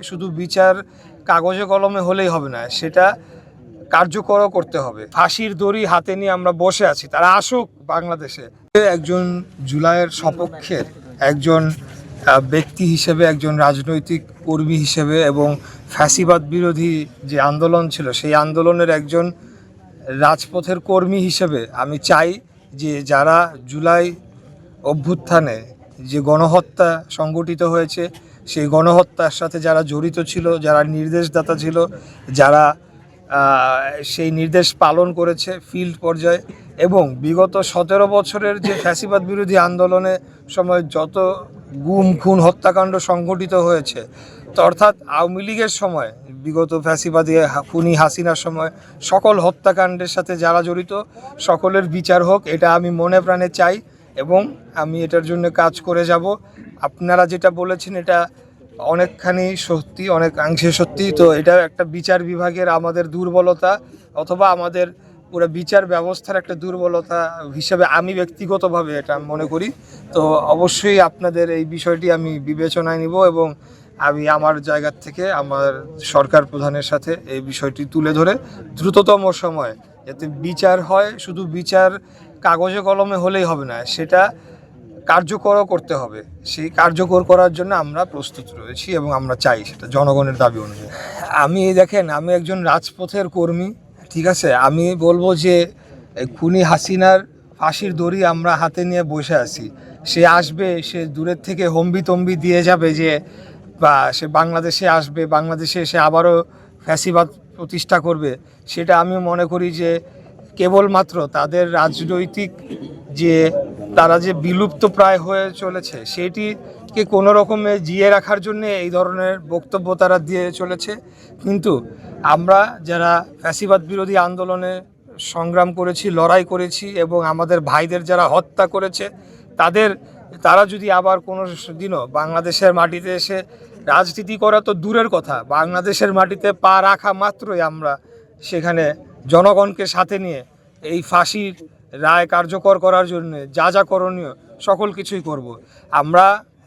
শুধু বিচার কাগজে কলমে হলেই হবে না, সেটা কার্যকরও করতে হবে। ফাঁসির দড়ি হাতে নিয়ে আমরা বসে আছি, তারা আসুক বাংলাদেশে। একজন জুলাইয়ের সপক্ষের একজন ব্যক্তি হিসেবে, একজন রাজনৈতিক কর্মী হিসেবে এবং ফ্যাসিবাদ বিরোধী যে আন্দোলন ছিল সেই আন্দোলনের একজন রাজপথের কর্মী হিসেবে আমি চাই যে যারা জুলাই অভ্যুত্থানে যে গণহত্যা সংগঠিত হয়েছে সেই গণহত্যার সাথে যারা জড়িত ছিল, যারা নির্দেশদাতা ছিল, যারা সেই নির্দেশ পালন করেছে ফিল্ড পর্যায়ে, এবং বিগত 17 বছরের যে ফ্যাসিবাদ বিরোধী আন্দোলনের সময় যত গুম খুন হত্যাকাণ্ড সংঘটিত হয়েছে, তো অর্থাৎ আওয়ামী লীগের সময় বিগত ফ্যাসিবাদী খুনি হাসিনার সময় সকল হত্যাকাণ্ডের সাথে যারা জড়িত সকলের বিচার হোক, এটা আমি মনে প্রাণে চাই এবং আমি এটার জন্য কাজ করে যাব। আপনারা যেটা বলেছেন এটা অনেকখানি সত্যি, অনেকাংশে সত্যি। তো এটা একটা বিচার বিভাগের আমাদের দুর্বলতা অথবা আমাদের পুরো বিচার ব্যবস্থার একটা দুর্বলতা হিসেবে আমি ব্যক্তিগতভাবে এটা মনে করি। তো অবশ্যই আপনাদের এই বিষয়টি আমি বিবেচনায় নিব এবং আমি আমার জায়গা থেকে আমার সরকার প্রধানের সাথে এই বিষয়টি তুলে ধরে দ্রুততম সময়ে যাতে বিচার হয়, শুধু বিচার কাগজে কলমে হলেই হবে না, সেটা কার্যকরও করতে হবে। সেই কার্যকর করার জন্য আমরা প্রস্তুত রয়েছি এবং আমরা চাই সেটা জনগণের দাবি অনুযায়ী। আমি একজন রাজপথের কর্মী, ঠিক আছে। আমি বলবো যে খুনি হাসিনার ফাঁসির দড়ি আমরা হাতে নিয়ে বসে আছি। সে আসবে, সে দূরের থেকে হম্বিতম্বি দিয়ে যাবে যে বা সে বাংলাদেশে আসবে, বাংলাদেশে এসে আবারও ফ্যাসিবাদ প্রতিষ্ঠা করবে, সেটা আমি মনে করি যে কেবলমাত্র তাদের রাজনৈতিক যে তারা যে বিলুপ্ত প্রায় হয়ে চলেছে সেটিকে কোনো রকমে জিয়ে রাখার জন্য এই ধরনের বক্তব্য তারা দিয়ে চলেছে। কিন্তু আমরা যারা ফ্যাসিবাদ বিরোধী আন্দোলনে সংগ্রাম করেছি, লড়াই করেছি এবং আমাদের ভাইদের যারা হত্যা করেছে তারা যদি আবার কোনো দিনও বাংলাদেশের মাটিতে এসে রাজনীতি করা তো দূরের কথা, বাংলাদেশের মাটিতে পা রাখা মাত্রই আমরা সেখানে জনগণকে সাথে নিয়ে এই ফাঁসির রায় কার্যকর করার জন্য যা করণীয় সকল কিছুই করব। আমরা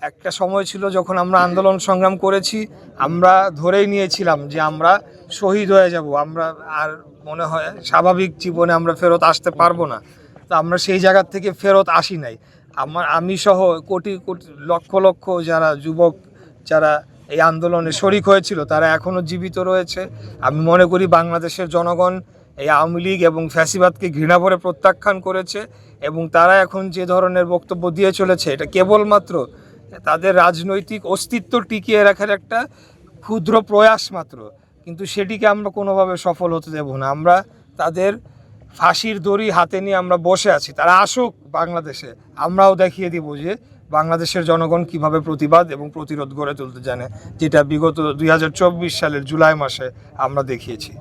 একটা সময় ছিল যখন আমরা আন্দোলন সংগ্রাম করেছি, আমরা ধরেই নিয়েছিলাম যে আমরা শহীদ হয়ে যাব, আমরা আর মনে হয় স্বাভাবিক জীবনে আমরা ফেরত আসতে পারবো না। তো আমরা সেই জায়গার থেকে ফেরত আসি নাই। আমি সহ কোটি কোটি লক্ষ লক্ষ যারা যুবক যারা এই আন্দোলনে শরিক হয়েছিল তারা এখনও জীবিত রয়েছে। আমি মনে করি বাংলাদেশের জনগণ এই আওয়ামী লীগ এবং ফ্যাসিবাদকে ঘৃণা ভরে প্রত্যাখ্যান করেছে এবং তারা এখন যে ধরনের বক্তব্য দিয়ে চলেছে এটা কেবলমাত্র তাদের রাজনৈতিক অস্তিত্ব টিকিয়ে রাখার একটা ক্ষুদ্র প্রয়াস মাত্র, কিন্তু সেটিকে আমরা কোনোভাবে সফল হতে দেব না। আমরা তাদের ফাঁসির দড়ি হাতে নিয়ে আমরা বসে আছি, তারা আসুক বাংলাদেশে, আমরাও দেখিয়ে দিব যে বাংলাদেশের জনগণ কিভাবে প্রতিবাদ এবং প্রতিরোধ গড়ে তুলতে জানে, যেটা বিগত 2024 সালের জুলাই মাসে আমরা দেখিয়েছি।